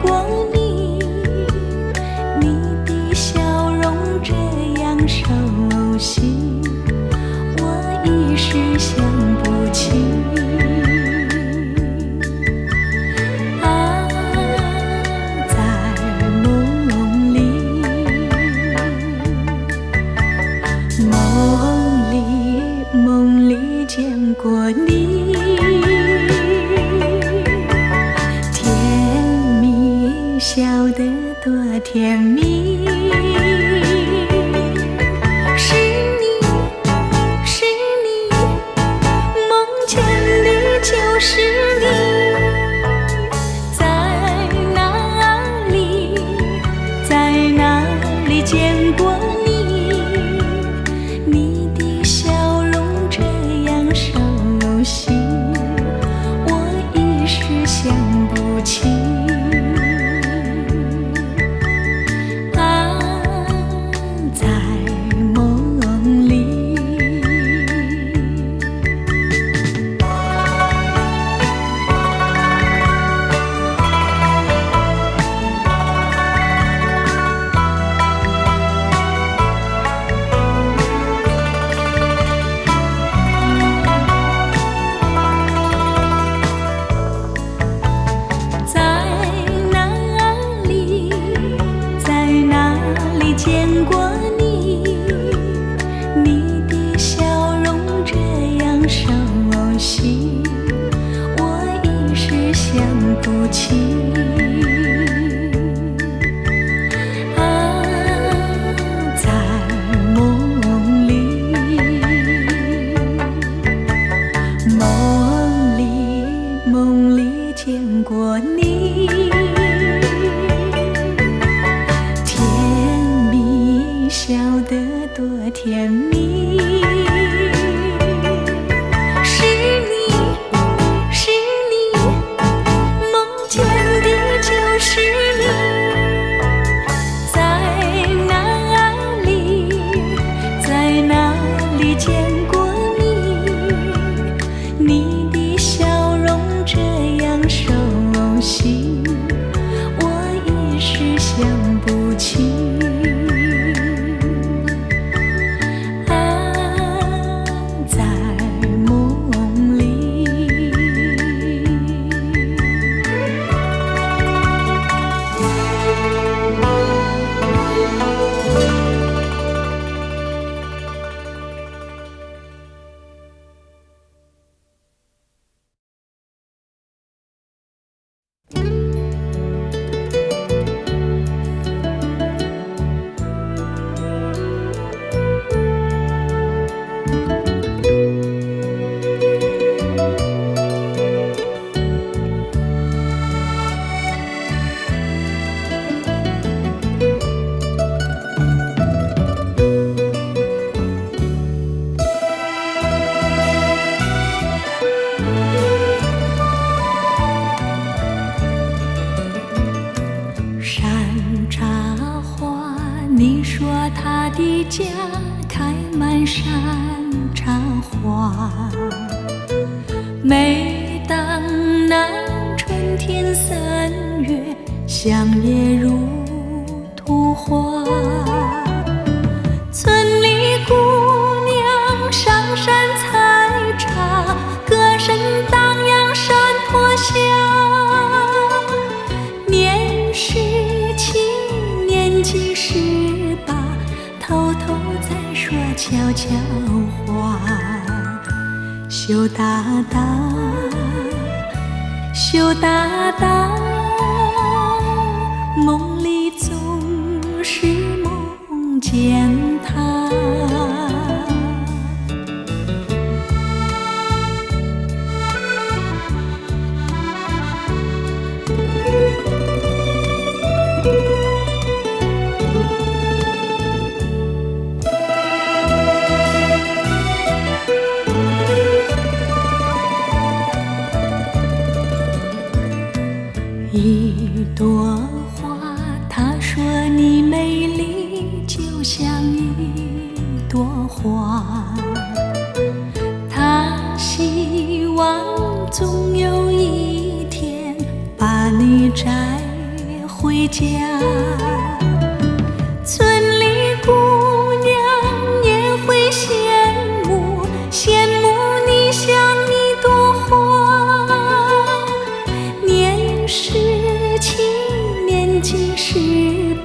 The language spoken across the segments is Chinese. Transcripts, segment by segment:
过你，你的笑容这样熟悉，我一时想不起。梦里见过你，甜蜜笑得多甜蜜，是你，是你，梦见的就是你，在哪里，在哪里见过你？想不起啊，在梦里。见过你，你的笑容这样熟悉，我一时想不起。啊，在梦里，梦里见过你。笑得多甜蜜，是你，是你，梦见的就是你，在哪里，在哪里见过你？你的笑容这样熟悉，我一时想不起。你说他的家开满山茶花，每当那春天3月，乡野如图画。村里姑娘上山采茶，歌声荡漾山坡下。年17，年纪18，偷偷在说悄悄话。羞答答，羞答答，梦里总是梦见他。一朵花，他说你美丽就像一朵花，他希望总有一天把你摘回家。村里姑娘也会羡慕，羡慕你像一朵花。年17，年纪18，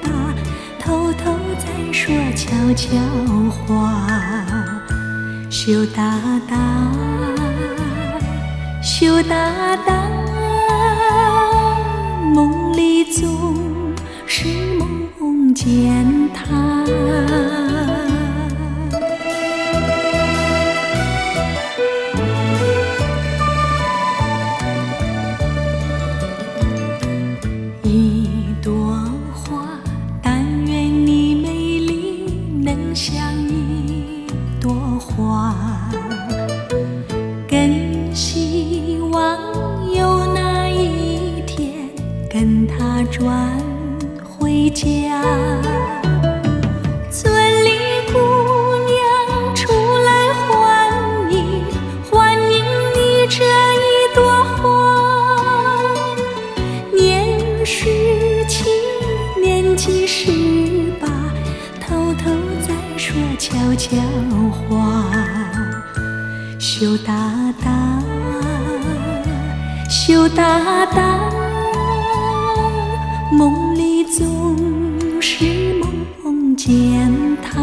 偷偷在说悄悄话。羞答答，羞答答，梦里总是梦见他。一朵花，但愿你美丽，能像一朵花。更希望有那一天跟他转回家。村里姑娘出来欢迎，欢迎你这一朵花。年17，年纪18，偷偷在说悄悄话。羞答答，羞答答，梦里总是梦见他。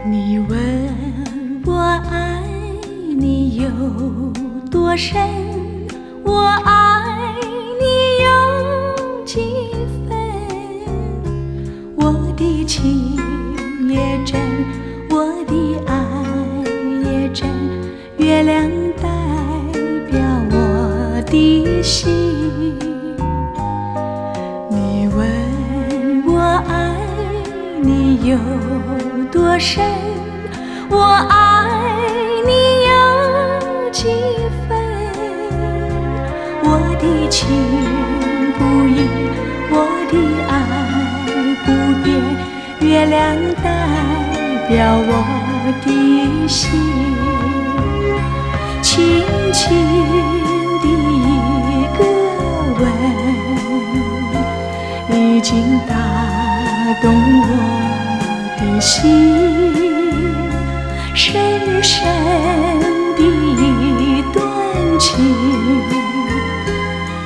你问我爱你有多深，我爱你有几分？我的情也真，我的爱也真，月亮代表我的心。你问我爱你有多深，我爱你有几分？我的情不移，我的爱不变，月亮代表我的心。轻轻的一个吻，已经打动我的心。深深的一段情，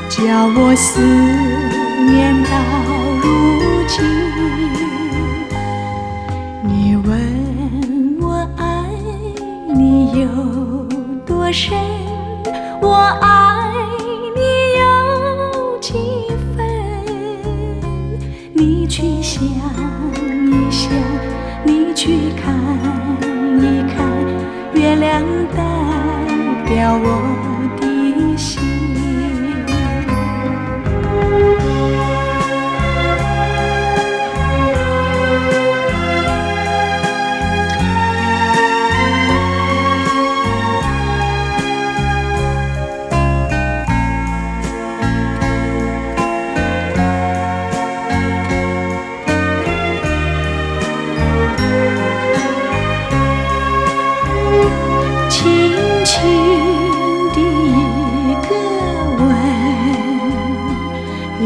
叫我思念到如今。你问我爱你有多深，我爱你有几分？你去想一想，你去看一看，月亮代表我的心。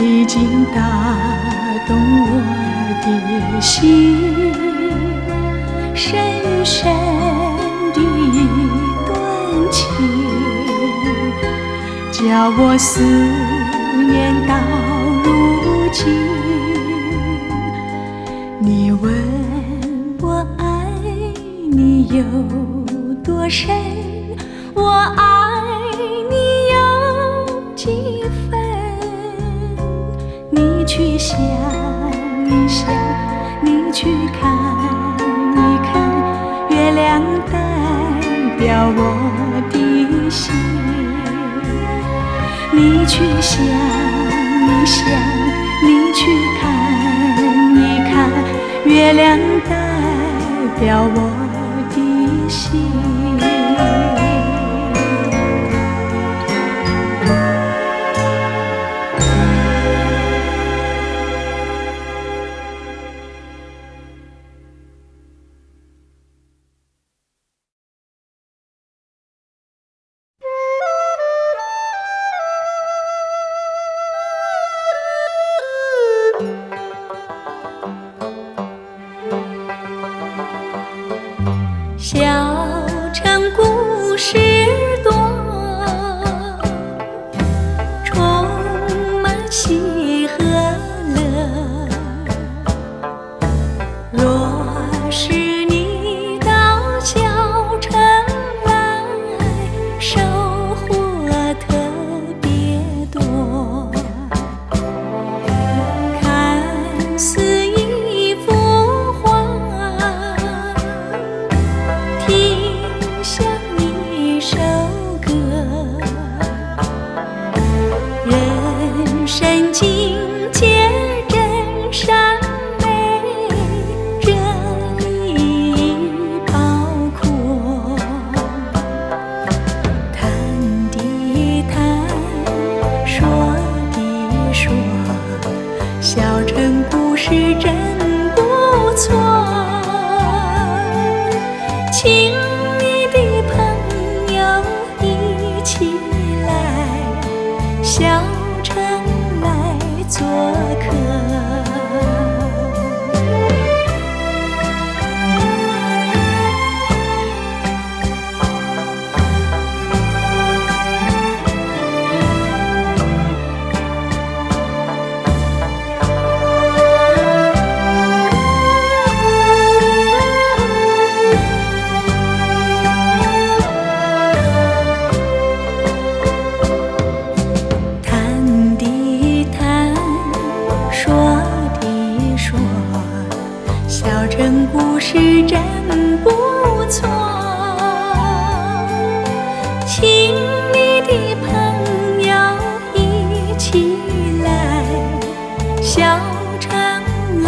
已经打动我的心，深深的一段情，叫我思念到如今。你问我爱你有多深，我爱你有几分？你去想一想，你去看一看，月亮代表我的心。你去想一想，你去看一看，月亮代表我的心。小城故事多，充满喜和乐。若是你到小城来，收获特别多。看似一幅画，听像一首歌，人生境界真善美，这里包括。谈的谈，说的说，小城故事真不错。请你的朋友一起来，小城来做客。谈的谈，说的说，小城故事真不错。请你的朋友一起来，小城来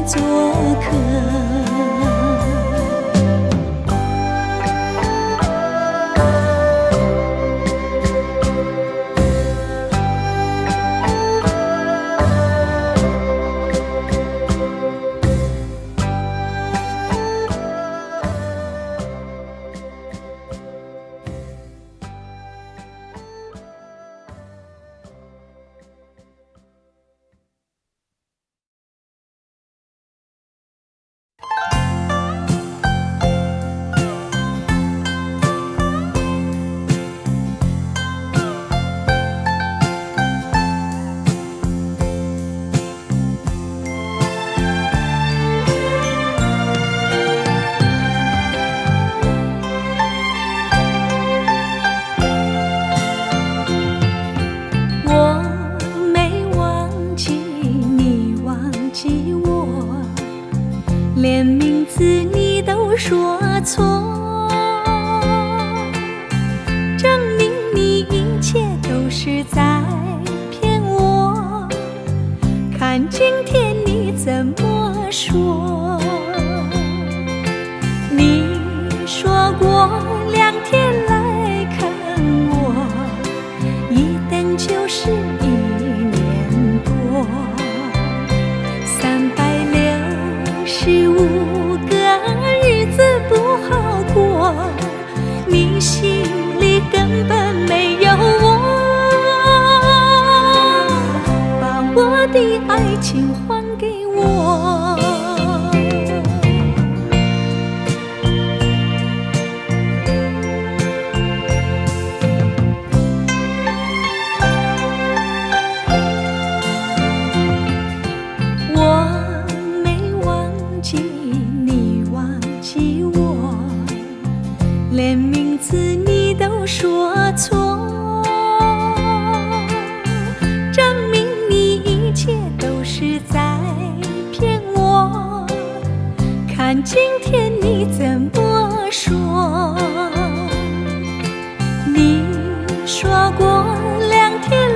做客。我没忘记你忘记我，连名字你都说错，证明你一切都是在骗我。看今天你怎么说？你说过2天来看我，一等就是1年多，365个日子不好过，你心里根本没有我，把我的爱情还给我。我没忘记你忘记我，连名字你都说错，证明你一切都是在骗我。看今天你怎么说？你说过2天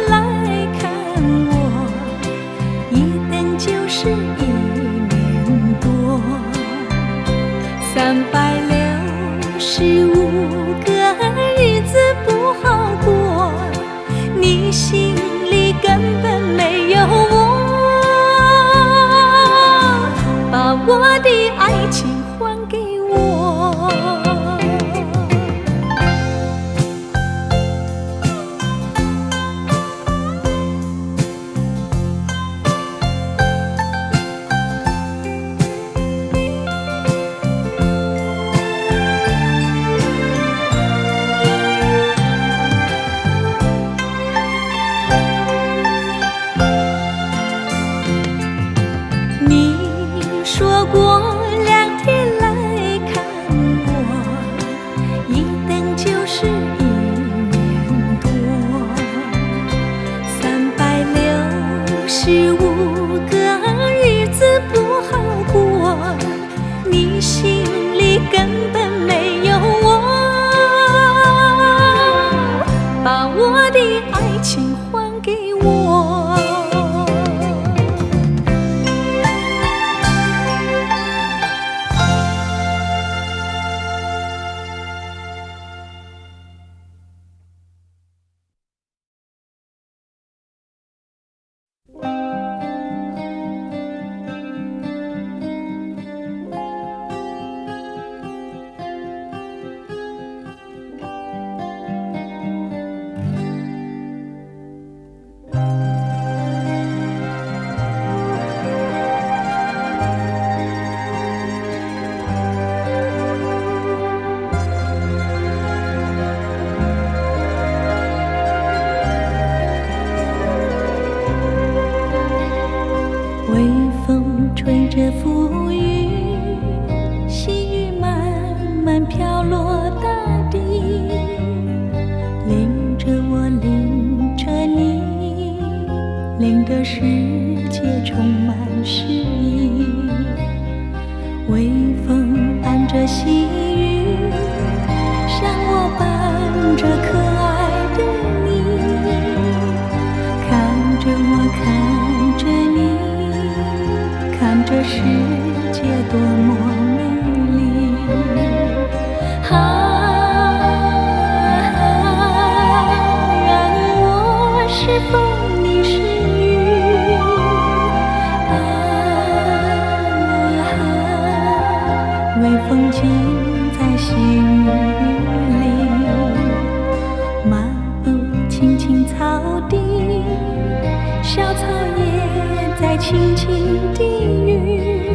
轻轻低语，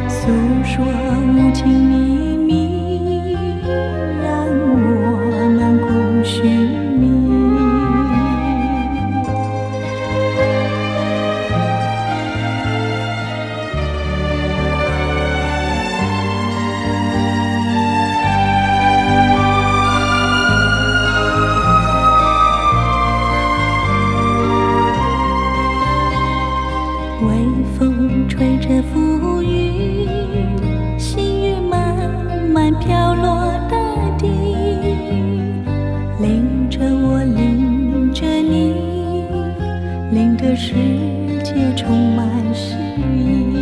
诉说无尽秘密，让我们共寻觅。微风吹着浮云，细雨慢慢飘落大地，领着我，领着你，令这世界充满诗意。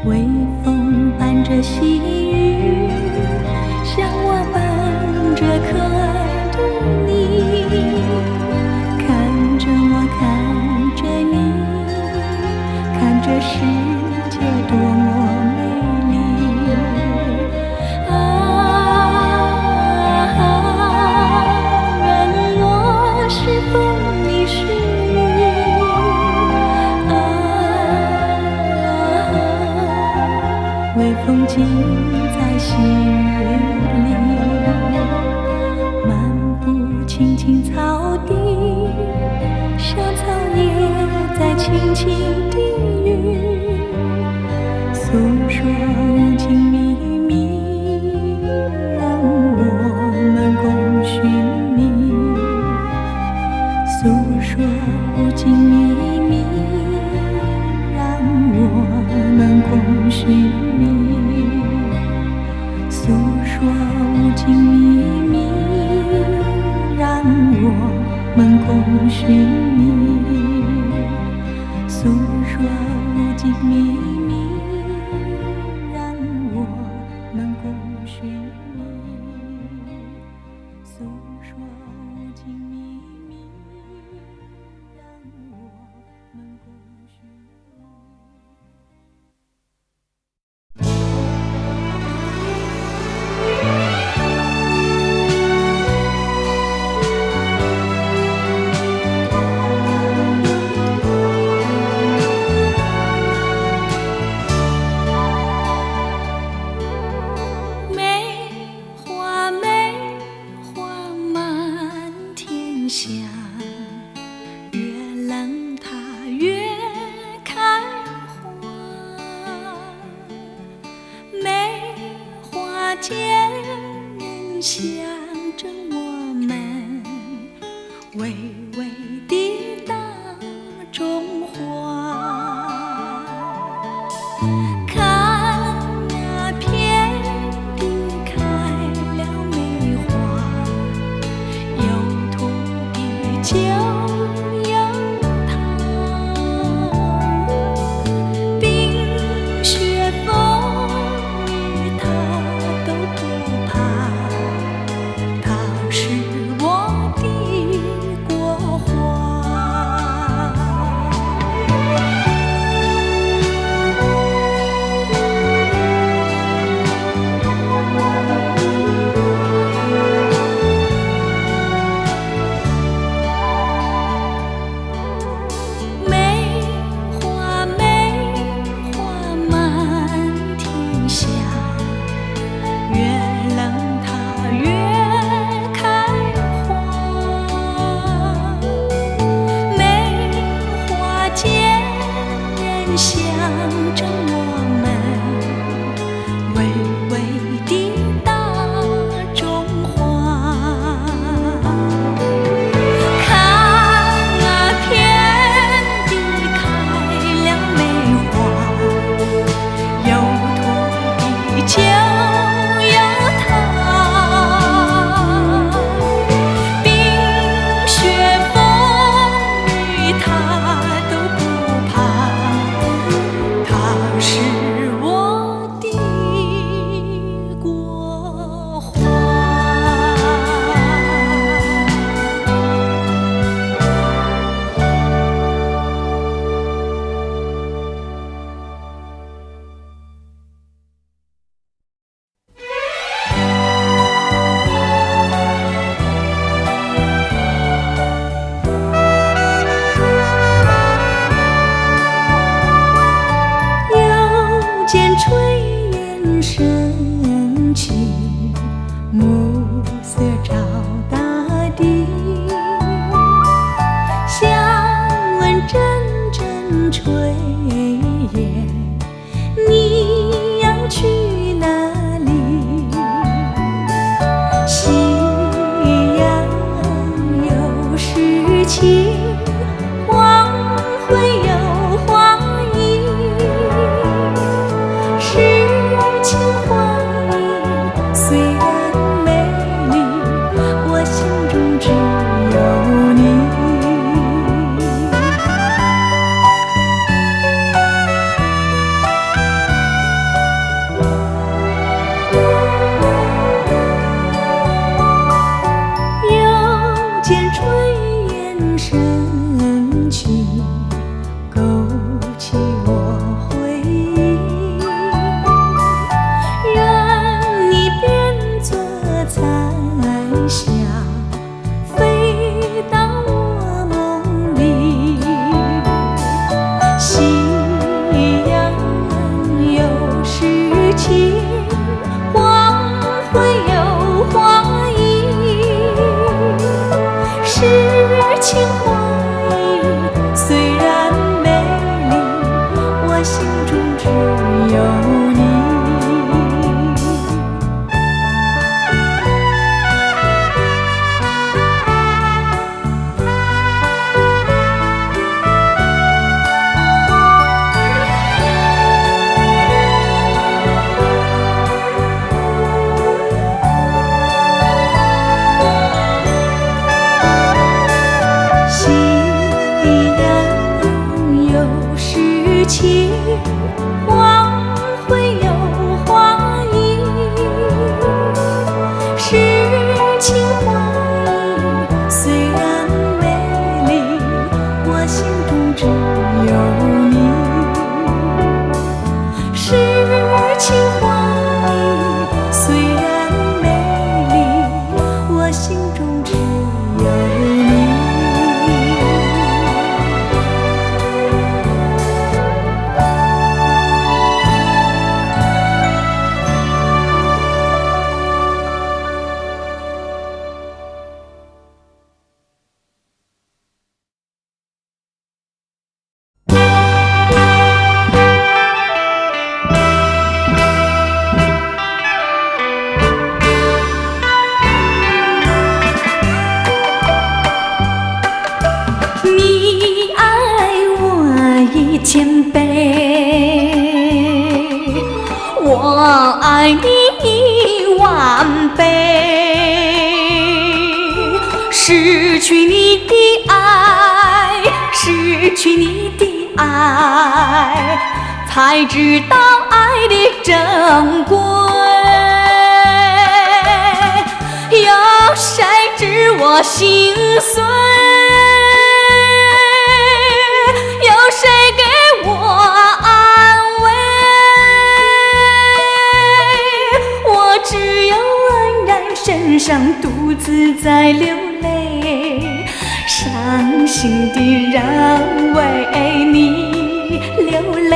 微风伴着细雨，向我伴着可爱的你，看着我，看着你，看这世界多么美丽任我是风你是雨微风尽在细雨里，漫步青青草地，小草也在轻轻低语，诉说无尽秘密，让我们共寻觅。诉说无尽秘密，让我们共寻觅。诉说无尽秘密，让我们共寻觅。诉说无尽秘密，让我们共寻觅。诉说无尽秘密，让我们共寻觅。香，越冷它越开花，梅花间人想着我们，微微地大中华。看那遍地开了梅花，有土地烟，你要去哪里？夕阳有诗情，黄昏有花意，诗情画意虽然美丽，我心中只有你。又见炊烟升起，勾起我回忆，任你变作彩霞，飞到我梦里。夕阳有诗情，黄昏有花意，诗情画意虽然美丽，我心中只有你。夕阳有诗情，黄昏有花意，诗情画意虽然美丽，我心中只有你。诗情画意虽然美丽，我心中只有你。你爱我1000倍，我爱你10000倍。失去你的爱，失去你的爱，才知道爱的珍贵。有谁知我心碎？有谁给我安慰？我只有黯然神伤，独自在流泪，伤心的人为你流泪。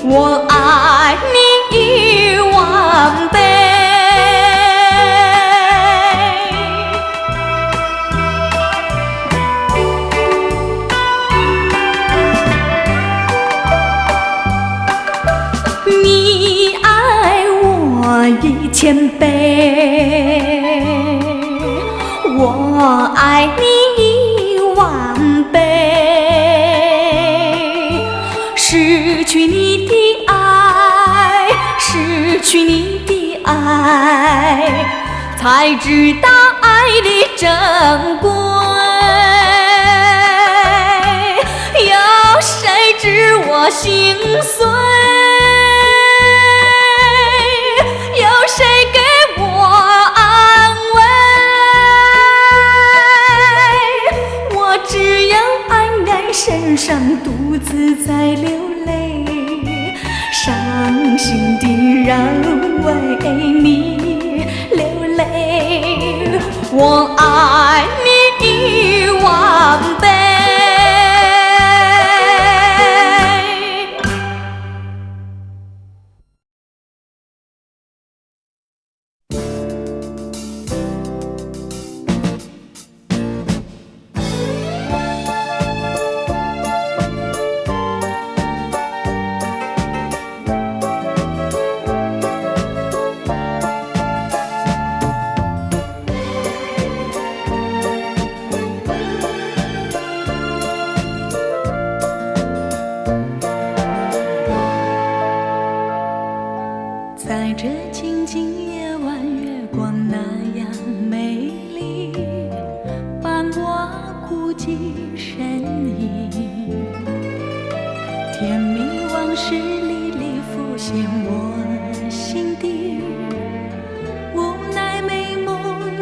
我爱你10000倍。你爱我1000倍，我爱你10000倍。失去你的爱，失去你的爱，才知道爱的珍贵。有谁知我心碎？有谁给我安慰？我只有黯然神伤，独自在流泪，伤心的人为你流泪。我爱你10000倍。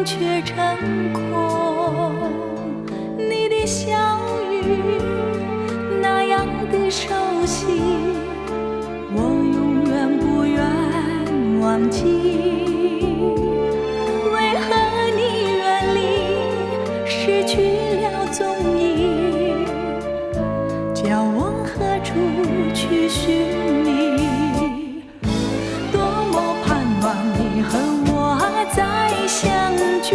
却成空。你的笑语那样的熟悉，我永远不愿忘记。为何你远离，失去了踪影，叫我何处去寻觅？多么盼望你和我再相聚，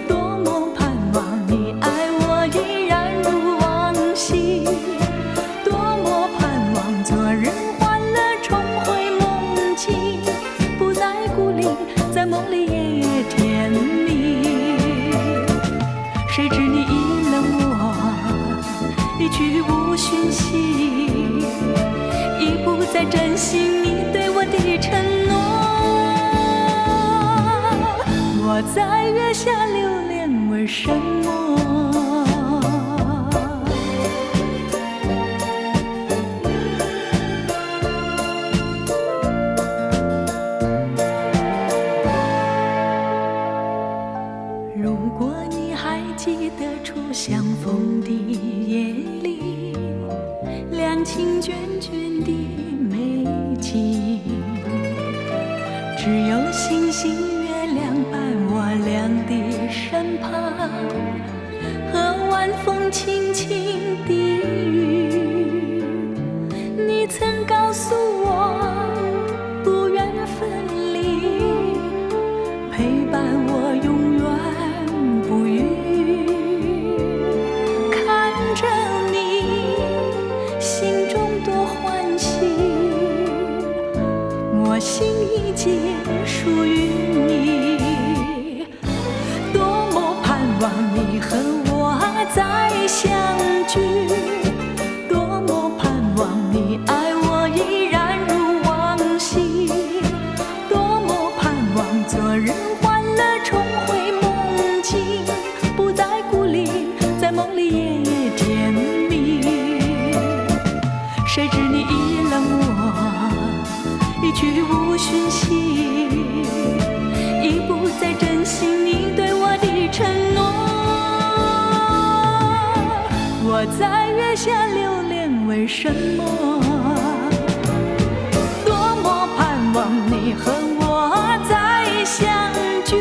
多么盼望你爱我依然如往昔，多么盼望昨日欢乐重回梦境，不再孤零，在梦里夜夜甜蜜。谁知你已冷我，一去无讯息，已不再珍惜你对我的承诺。我在月下流连，为什么？如果你还记得初相逢的夜里，两情眷眷的美景，只有星星月亮伴我俩的身旁，和晚风轻轻的雨。你曾告诉我不愿分离，陪伴我永远不渝。看着你心中多欢喜，我心已经属于你。多么盼望你和我再相聚，多么盼望你爱我依然如往昔，多么盼望昨日欢乐重回梦境，不再孤零，在梦里夜夜甜蜜。谁知你已冷我，一去无讯息，已不再珍惜你对我的承诺。我在月下流连，为什么？多么盼望你和我再相聚，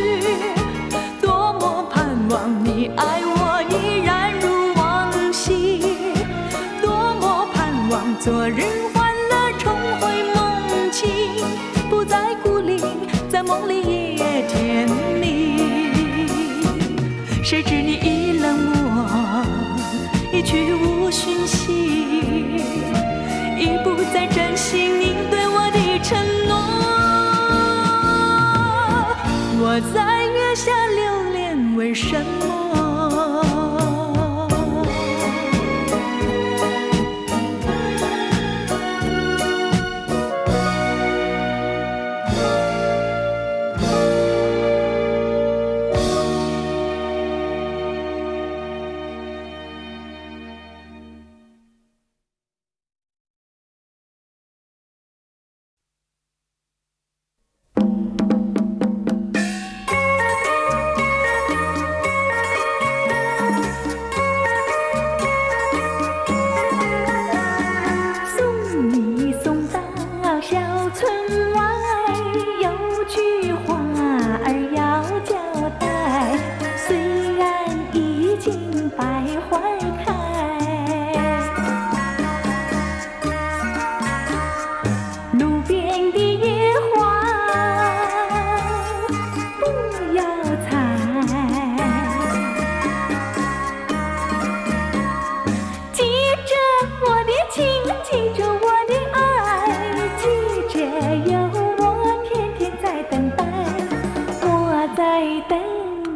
多么盼望你爱我依然如往昔，多么盼望昨日欢乐重回梦境，不再孤零，在梦里夜夜甜蜜。谁知你已冷我，一去无讯息，已不再珍惜你对我的承诺。我在月下流连，为什么？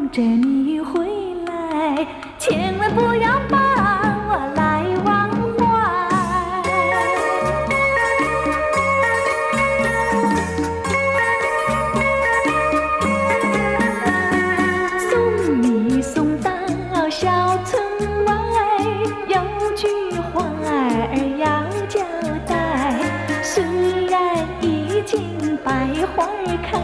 着你回来，千万不要把我来忘怀。送你送到小村外，有句话儿要交代，虽然已经百花开。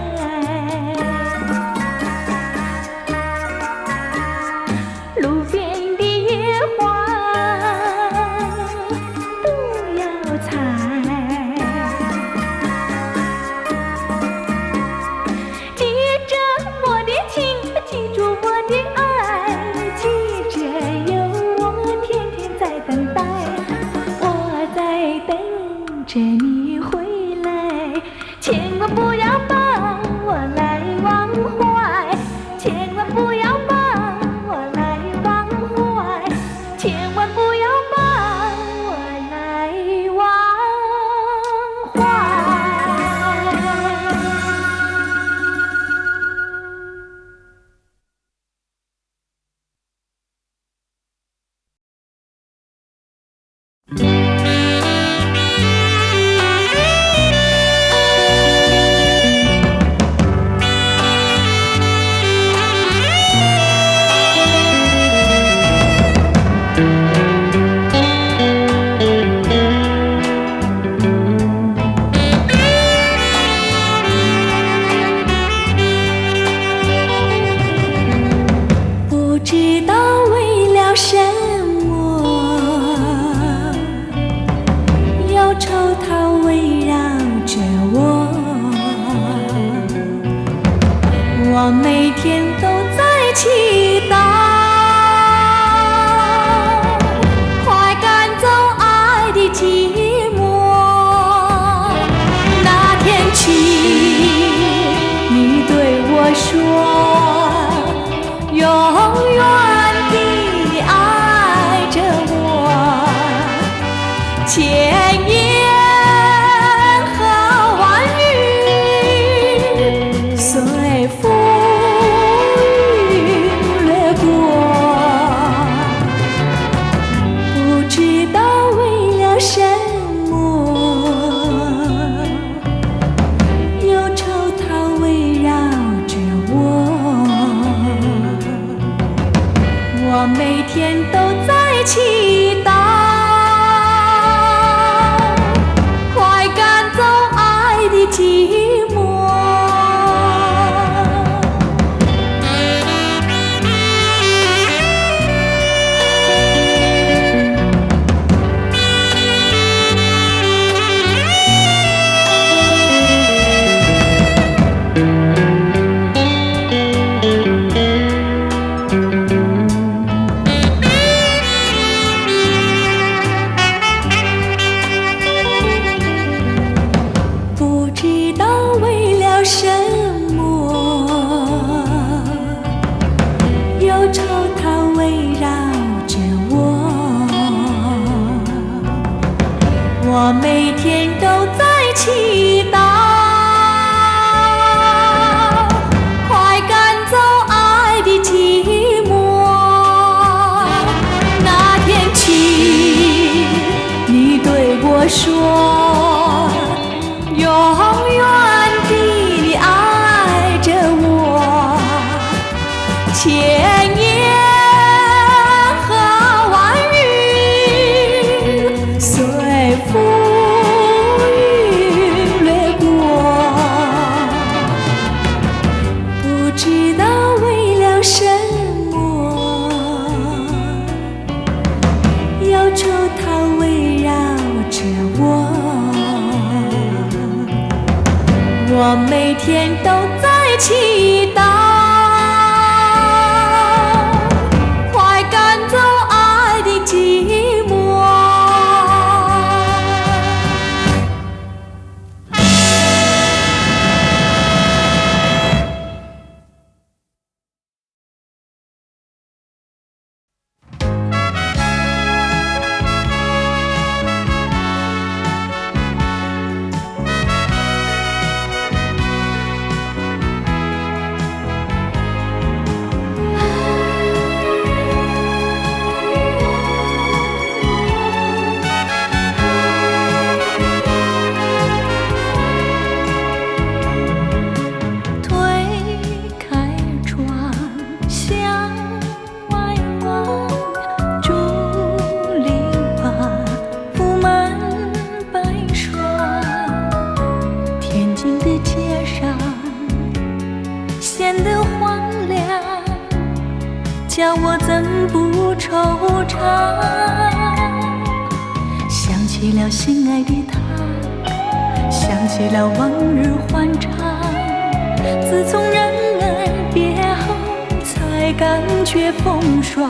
永远地爱着我，千言和万语随风云掠过，不知道为了什么，忧愁它围绕着我，我每天都在祈祷，快赶走爱的寂寞。不知道为了什么，忧愁它围绕着我，我每天都在祈祷，快赶走爱的寂寞。那天起，你对我说，永远地爱着我，千言和万语随风云掠过，不知道为了什么，忧愁它围绕着我，我每天都在祈祷，快赶走爱的寂寞。叫我怎不惆怅？想起了心爱的他，想起了往日欢畅。自从人儿别后，才感觉风霜。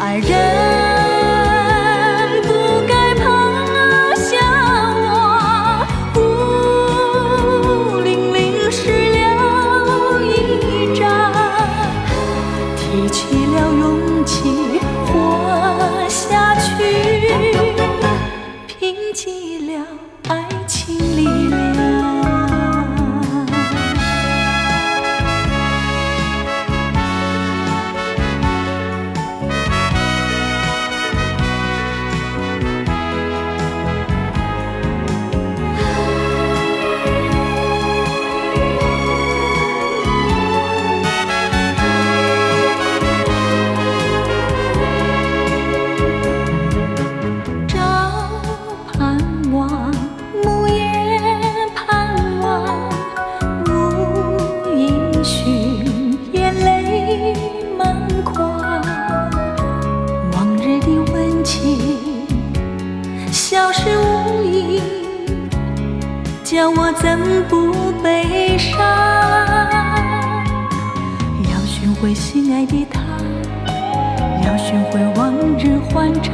爱人不该抛下我，孤零零湿了衣裳。提起了勇气活下去，拼起了爱情力量。消失无影，叫我怎不悲伤？要寻回心爱的他，要寻回往日欢畅。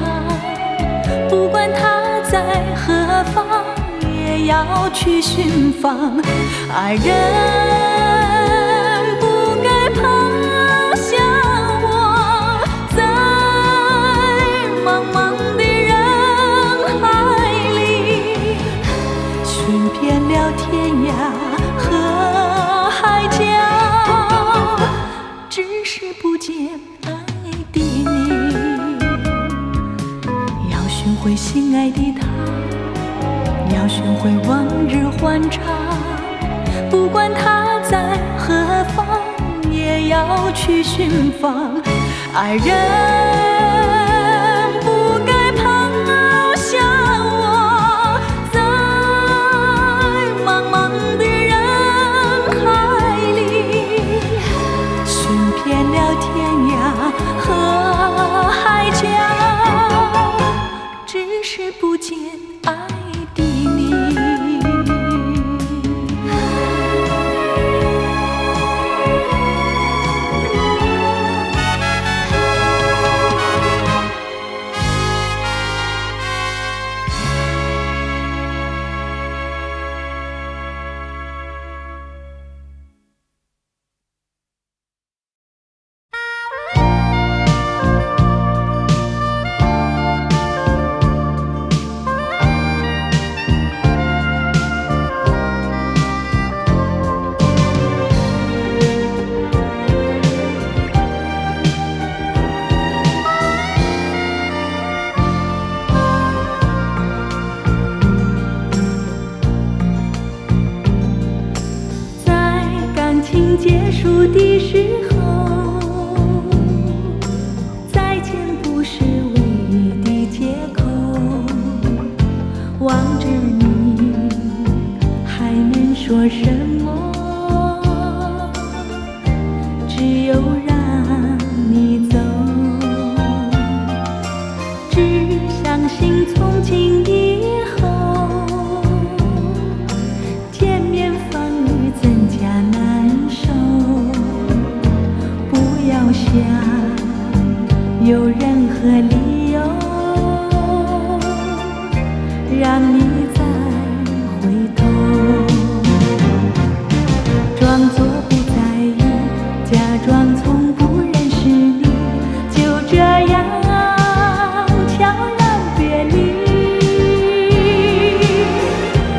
不管他在何方，也要去寻访。爱人不该抛下不见爱的你。要寻回心爱的他，要寻回往日欢畅，不管他在何方，也要去寻访。爱人不该咆哮我，在茫茫的人海里，寻遍了天涯和海角，只是不见爱的你。结束的时候，再见不是唯一的借口。望着你，还能说什么？只有让你走。只相信从今以后，见面反而增加难受。不要想有任何理由让你再回头，装作不在意，假装从不认识你，就这样悄然别离，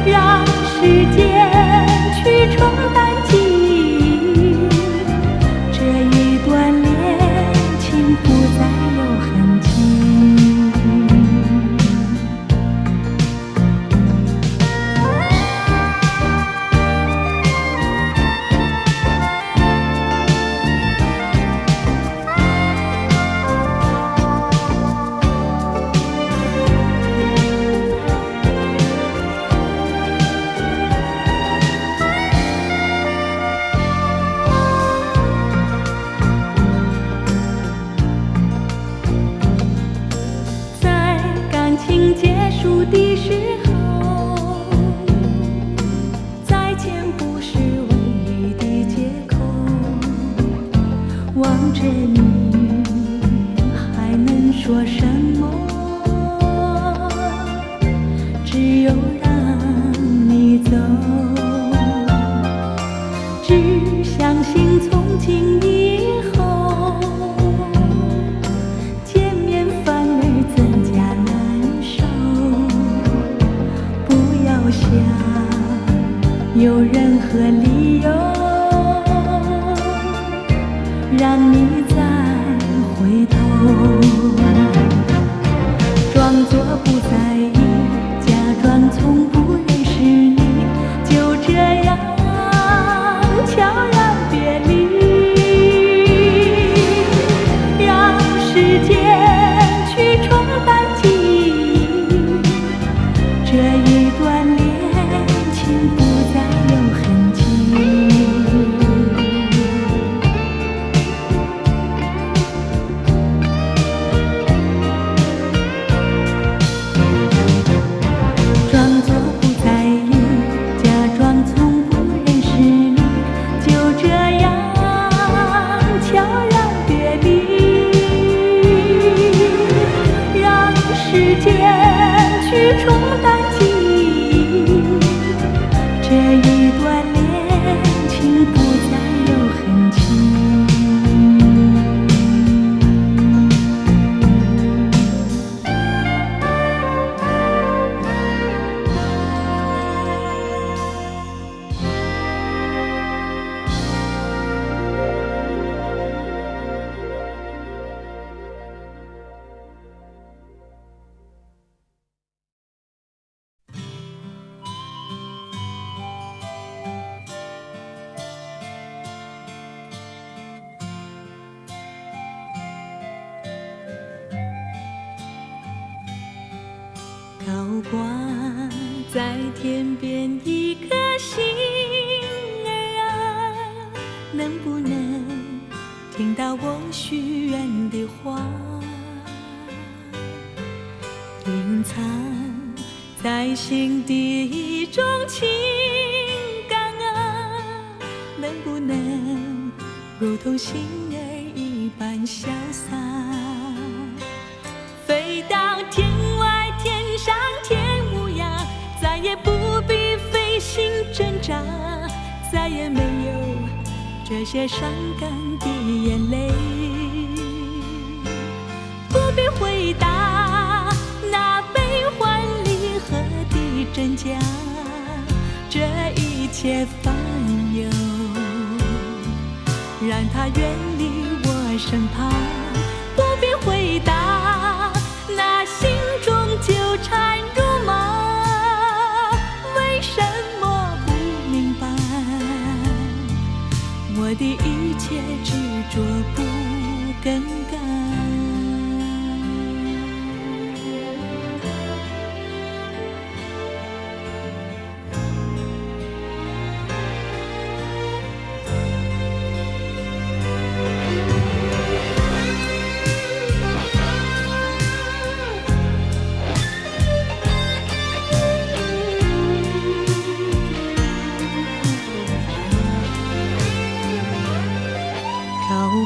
让时间去冲淡记忆，这一段恋情不再有痕迹。结束的时候，再见不是唯一的借口。望着你，还能说什么？只有让你走。只相信从今以后，见面反而增加难受。不要想有任何理由让你再回头，装作不在意，假装从不认识你，就这样悄然别离，让时间去冲淡记忆，这一段恋情不再有痕迹。高挂在天边一颗星儿啊，能不能听到我许愿的话？隐藏在心底一种情感啊，能不能如同星儿一般潇洒，飞到天外天上天无涯，再也不必费心挣扎，再也没有这些伤感的眼泪。不必回答那悲欢离合的真假，这一切烦忧让它远离我身旁。不必回答那心中纠缠如麻，为什么不明白我的一切执着不更改？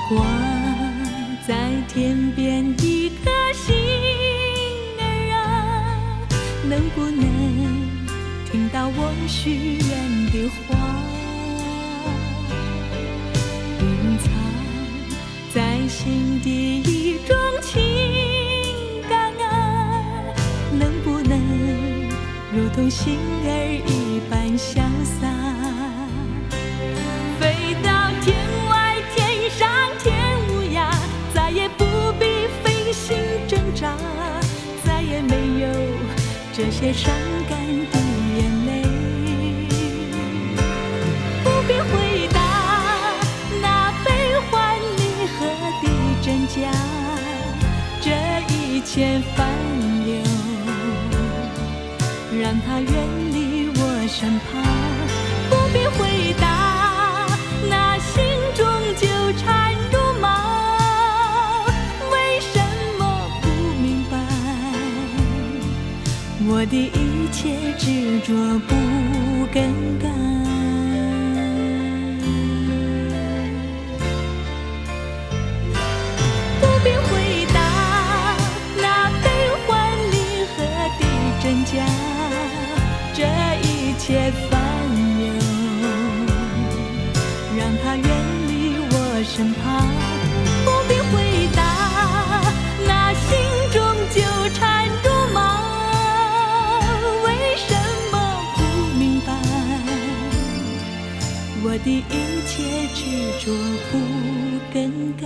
挂在天边一颗星儿啊，能不能听到我许愿的话？隐藏在心底一种情感啊，能不能如同星儿一般潇洒，飞到天外天上天无涯，再也不必费心挣扎，再也没有这些伤感的眼泪。不必回答那悲欢离合的真假，这一切烦忧让它远离我身旁。不必回答那心中纠缠如麻，为什么不明白我的一切执着不更改？不必回答那悲欢离合的真假，这一切烦忧让它远离我身旁。不必回答那心中纠缠如麻，为什么不明白我的一切执着不更改？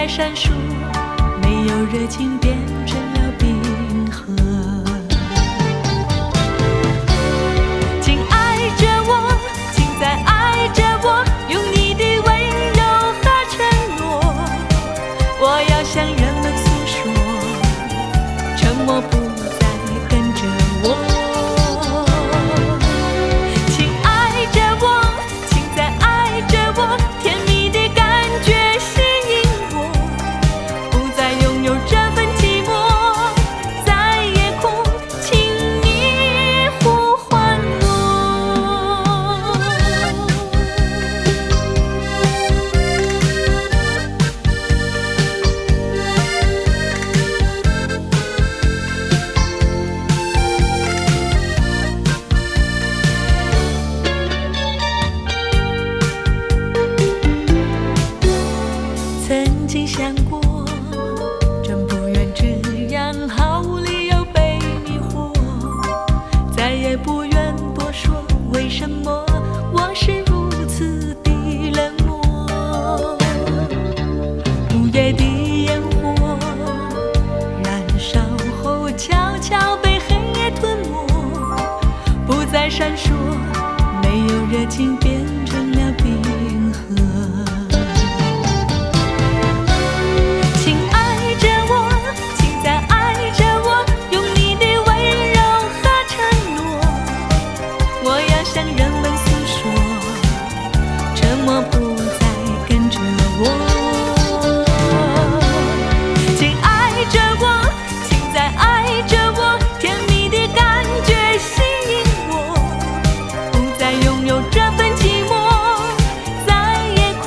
闪烁，没有热情变成了冰河。请爱着我，请再爱着我，用你的温柔和承诺，什么我是如此的冷漠。午夜的烟火燃烧后悄悄被黑夜吞没，不再闪烁，没有热情变成了冰河。请爱着我，请再爱着我，用你的温柔和承诺。我要向人们诉说，沉默不再跟着我。请爱着我，请再爱着我，甜蜜的感觉吸引我，不再拥有这份寂寞，在夜空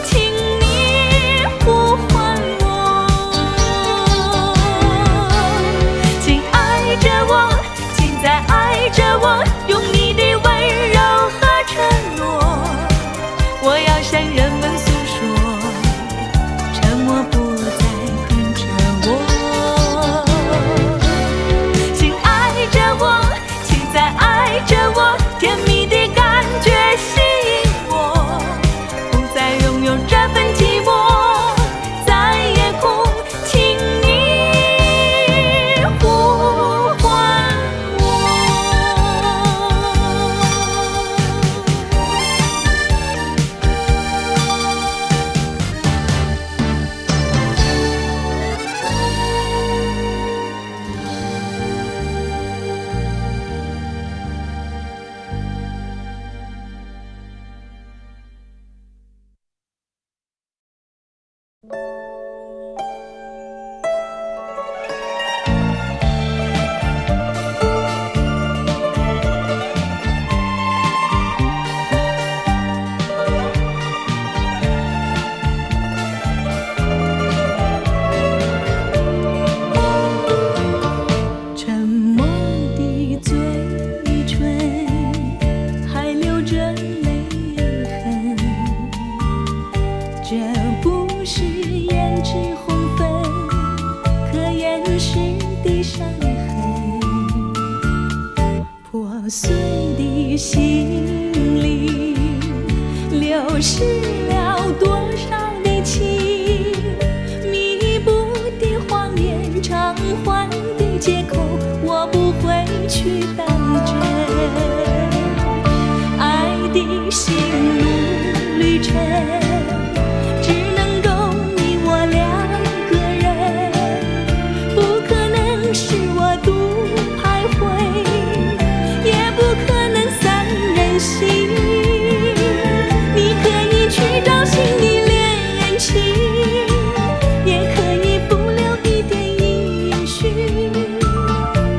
请你呼唤我。请爱着我，请再爱着我，用你的温柔和承诺。我要向人们诉说，沉默不再跟着我。请爱着我，请再爱着我，甜蜜的感觉吸引我，不再拥有这份寂寞，在夜空请你呼唤我。沉默的嘴唇还留着泪痕，这不是胭脂红粉可掩饰的伤痕。破碎的心里流失了多少的情，弥补的谎言，偿还的借口，我不会去当真。爱的心路旅程，只能够你我两个人，不可能是我独徘徊，也不可能三人行。你可以去找新的恋情，也可以不留一点音讯，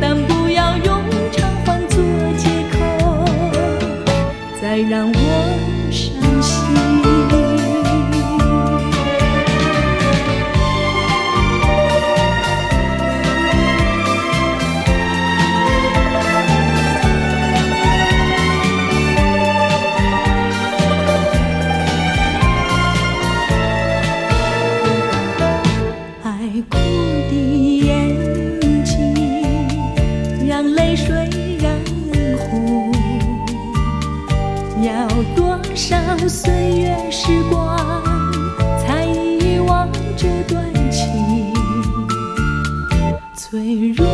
但不要用偿还做借口，再让我伤心。爱哭的眼睛，让泪水染红。要多少岁月时光，才遗忘这段情？脆弱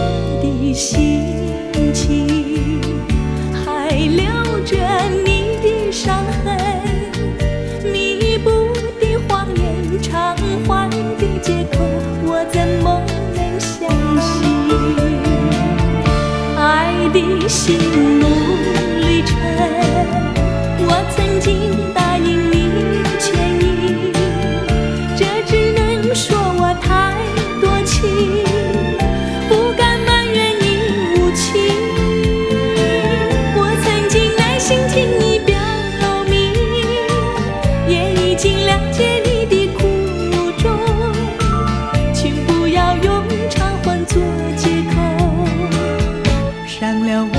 的心情，还留着你的伤痕，弥补的谎言，偿还的借口，我怎么能相信？爱的心路旅程，我曾经答应你歉意，这只能说我太多情，不敢埋怨你无情。我曾经耐心听你表明，也已经了解你的苦衷，请不要用偿还做借口，伤了我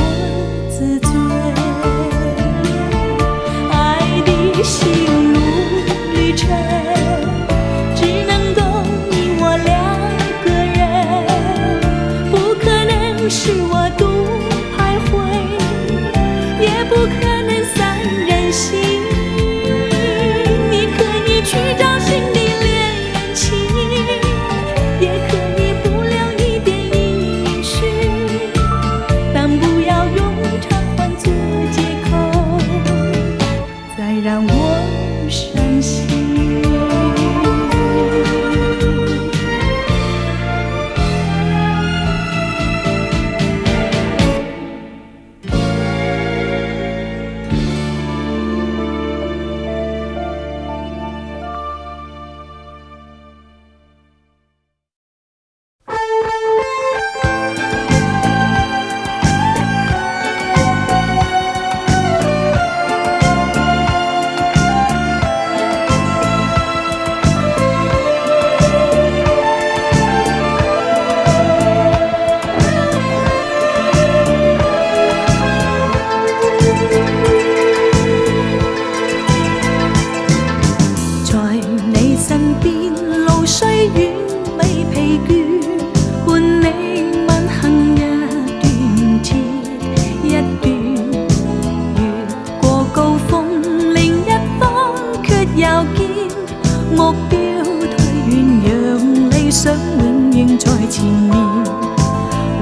前面。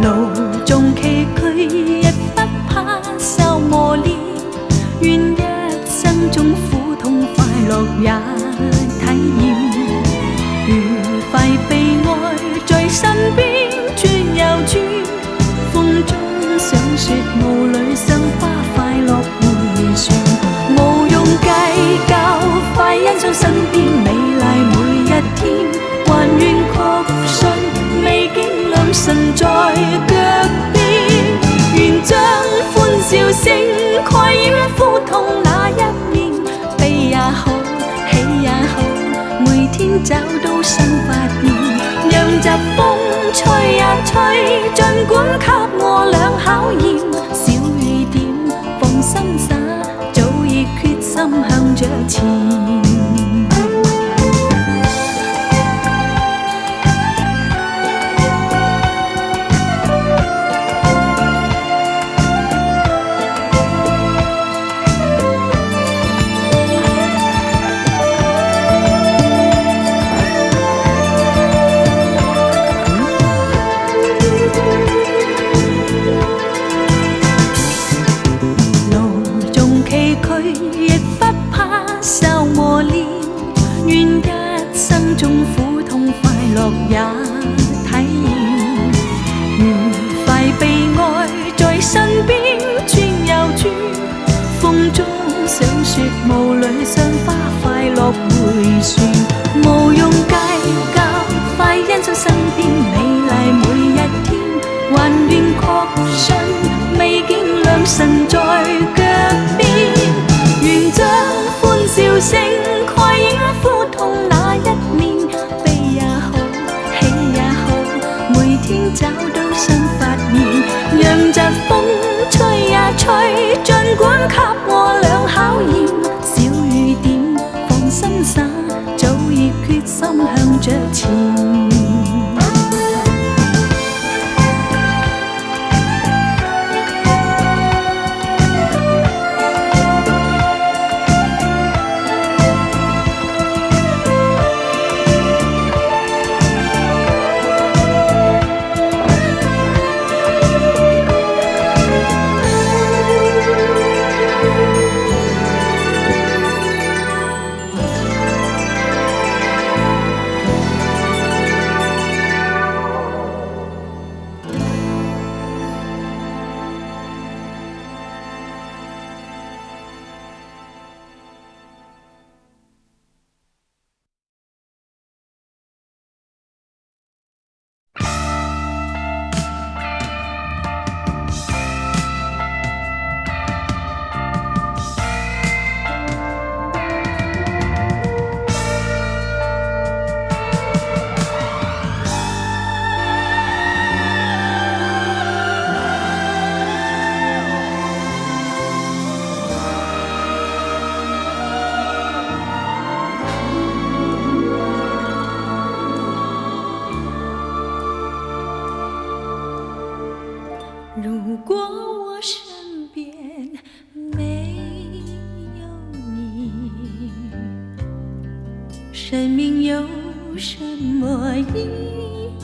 路縱崎嶇，亦不怕受磨練。願一生中苦痛快樂也體驗。愉快悲哀在身邊轉又轉，風中想說霧裏賞花快樂迴旋。無用計較，快欣賞身邊美麗每一天。還願確信美景良辰在腳邊。願將歡笑聲蓋掩苦痛那一面。悲也好，喜也好，每天找到新發現。讓疾風吹呀吹，儘管給我倆考驗。小雨點放心灑，早已決心向着前。也體驗，愉快悲哀在身邊轉又轉，風中想說霧裏賞花快樂迴旋。無用計較，快欣賞身邊美麗每一天。還願確信美景良辰在腳邊。願將歡笑聲蓋掩苦痛那一面。天找到新發現，讓疾風吹呀吹，儘管給我倆考驗。小雨點放心灑，早已決心向着前。如果我身邊沒有你，生命有什麼意義？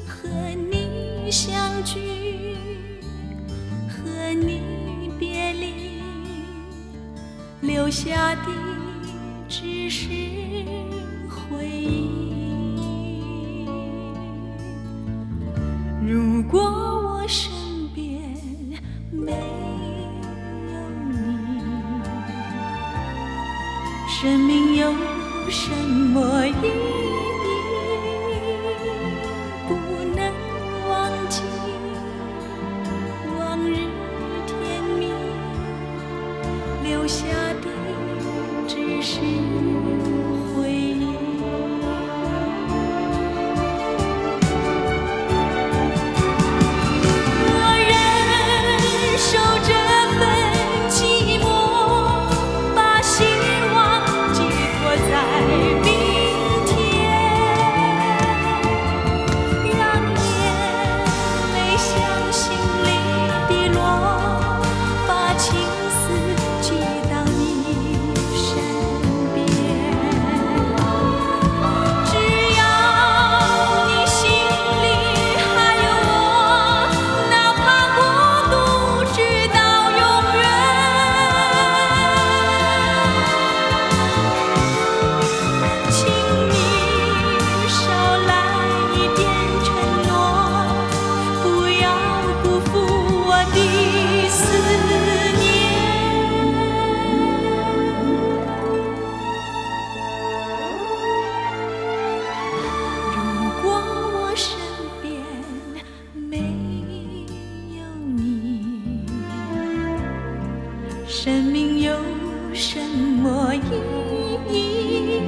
和你相聚，和你別離，留下的只是回憶。如果我身邊沒有你，生命有什麼意義？不能忘記往日甜蜜，留下的只是回憶。情丝寄到你身边。生命有什么意义？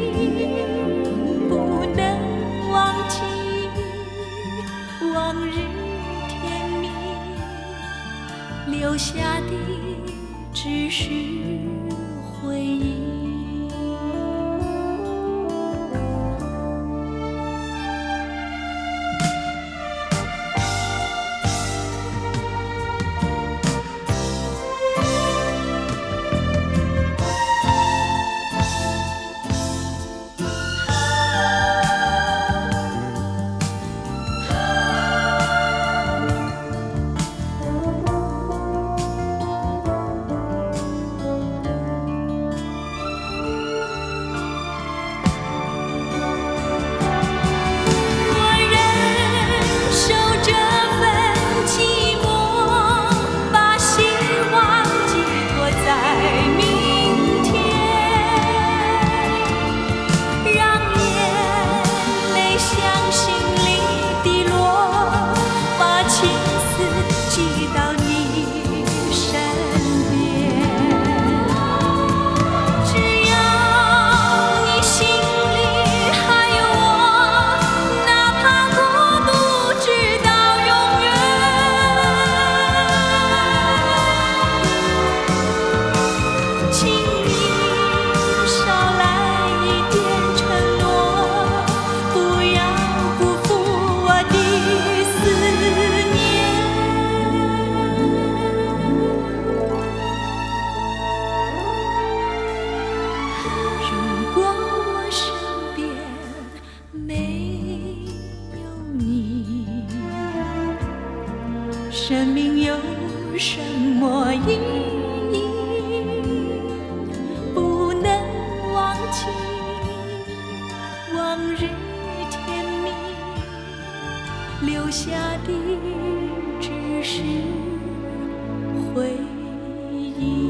不能忘记往日甜蜜，留下的只是回忆。生命有什么意义？不能忘记往日甜蜜，留下的只是回忆。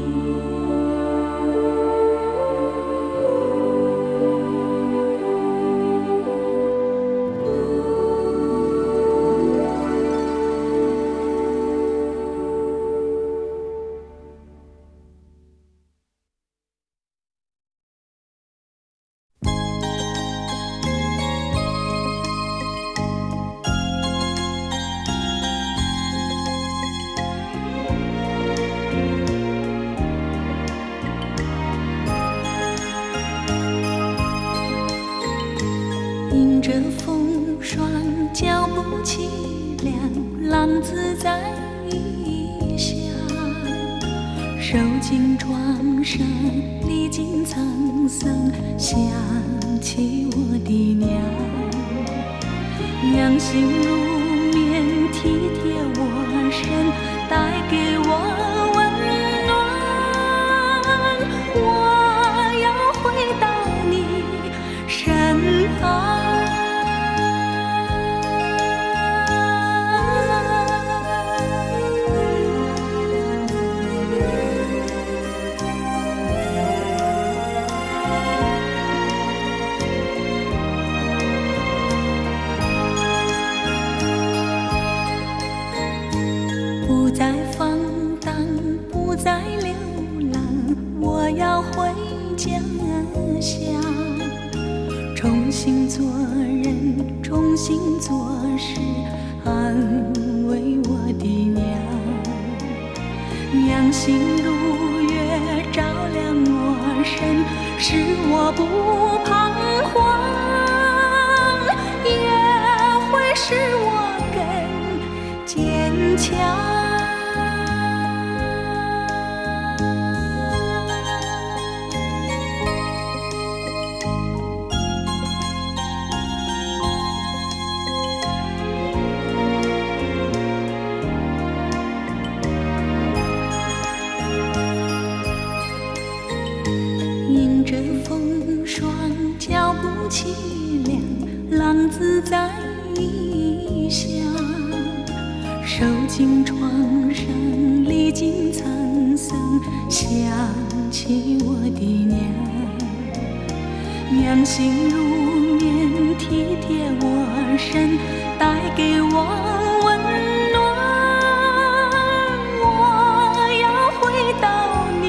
迎着风霜，脚步凄凉，浪子在异乡。受尽创伤，历经沧桑，想起我的娘。娘心如棉，体贴我身，带给我温暖。我要回到你身旁。不再放荡，不再流浪，我要回家乡，重新做人，重新做事，安慰我的娘。娘心如月，照亮我身，使我不彷徨，也会使我更坚强。迎着风霜，脚步凄凉，浪子在异乡。受尽创伤，历经沧桑，想起我的娘。娘心如棉，体贴我身，带给我温暖。我要回到你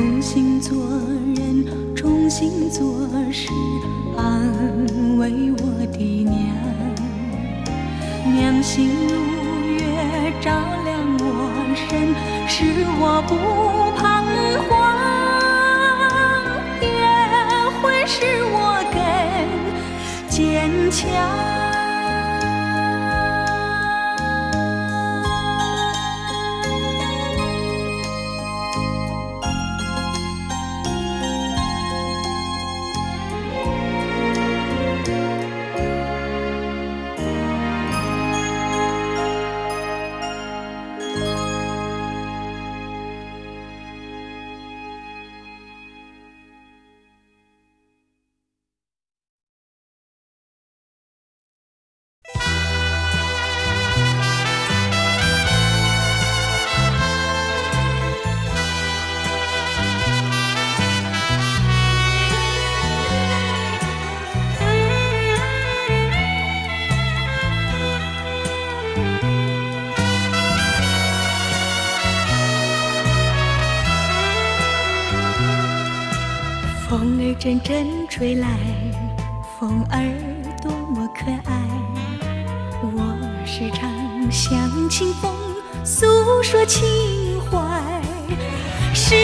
重新做人，重新做事，安慰我的娘。娘心如月，照亮我身，使我不彷徨，也会使我更坚强。风儿阵阵吹来，风儿多么可爱。我时常向清风诉说情怀，时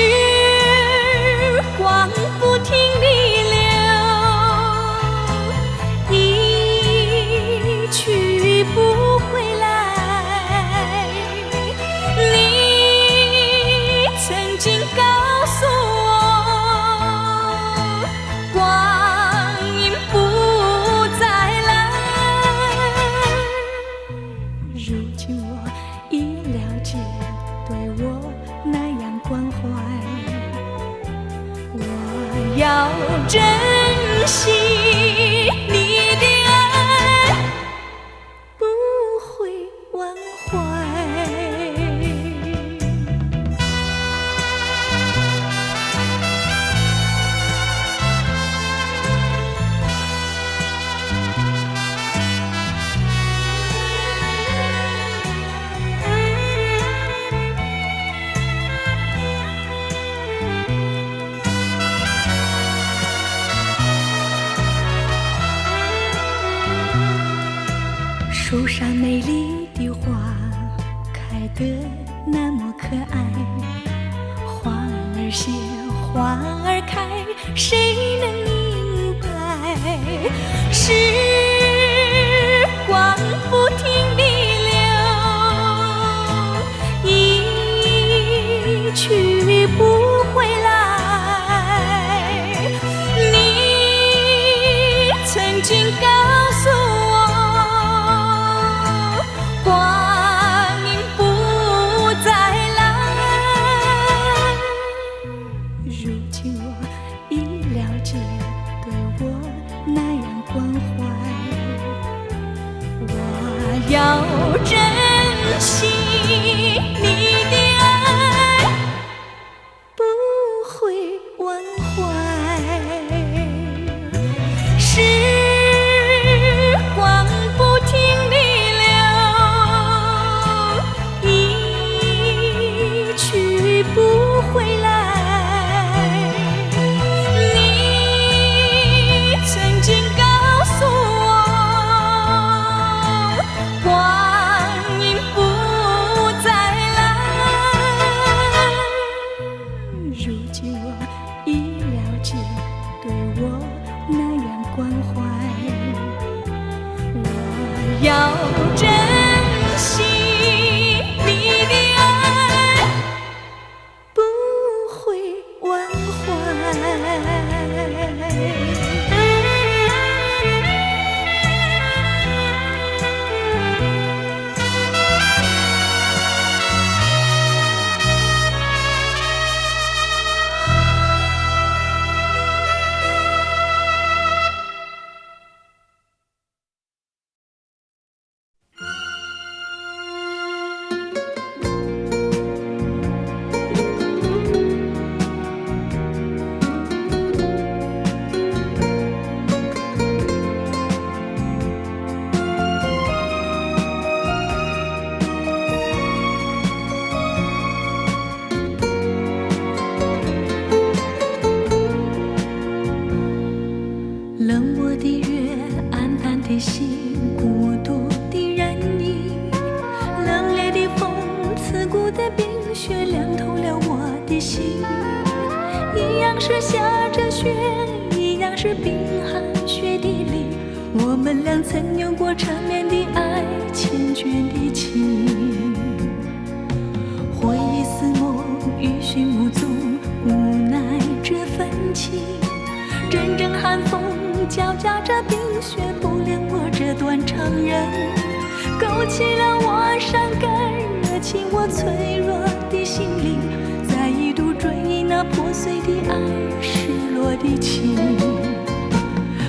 光不停地流，一去不回来。你曾经告诉我，要珍惜你的爱，不会忘怀。树上美丽的花开得那么可爱，花儿谢，花儿开，谁能明白？时光不停地流，一去不回来。你曾经告诉我，要珍惜你的爱，样是下着雪，一样是冰寒雪地里，我们俩曾有过缠绵的爱，缱绻的情。回忆似梦，余寻无踪，无奈这份情。阵阵寒风交加着冰雪，不恋我这段长人，勾起了我伤感，热起我脆弱的心灵，再一度追忆那破碎的爱，失落的情。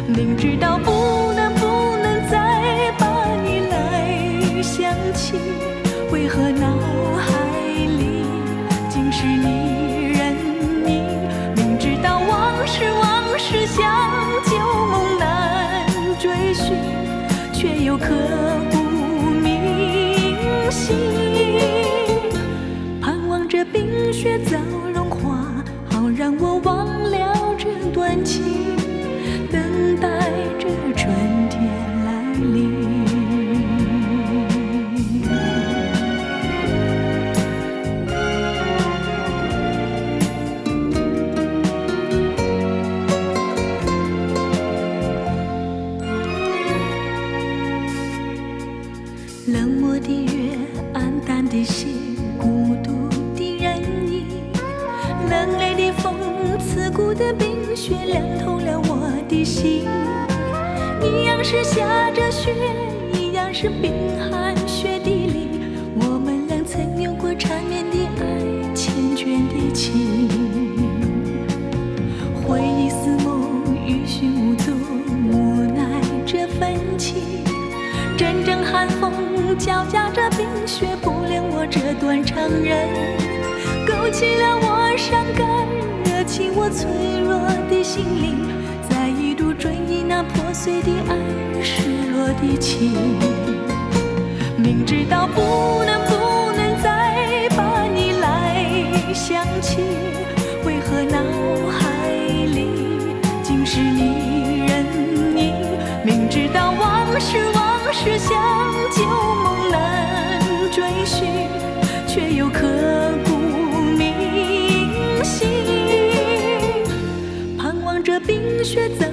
明知道不能再把你来想起，为何脑海里尽是你人影？明知道往事像旧梦难追寻，却又刻骨铭心。盼望着冰雪早融化，好让我忘了这段情，等待着春天来临。冷漠的月，暗淡的心，孤独的人影，冷冽的风，刺骨的冰雪，凉透了我的心。一样是下着雪，一样是冰寒雪地里，我们俩曾有过缠绵的爱，缱绻的情。回忆似梦，余寻无踪，无奈这份情。阵阵寒风交加着冰雪，不恋我这段长人，勾起了我伤感，热起我脆弱的心灵，再一度追忆那破碎的爱，失落的情。明知道不能再把你来想起，为何脑海里尽是你人影？明知道往事像旧梦难追寻，却又刻骨铭心。盼望着冰雪早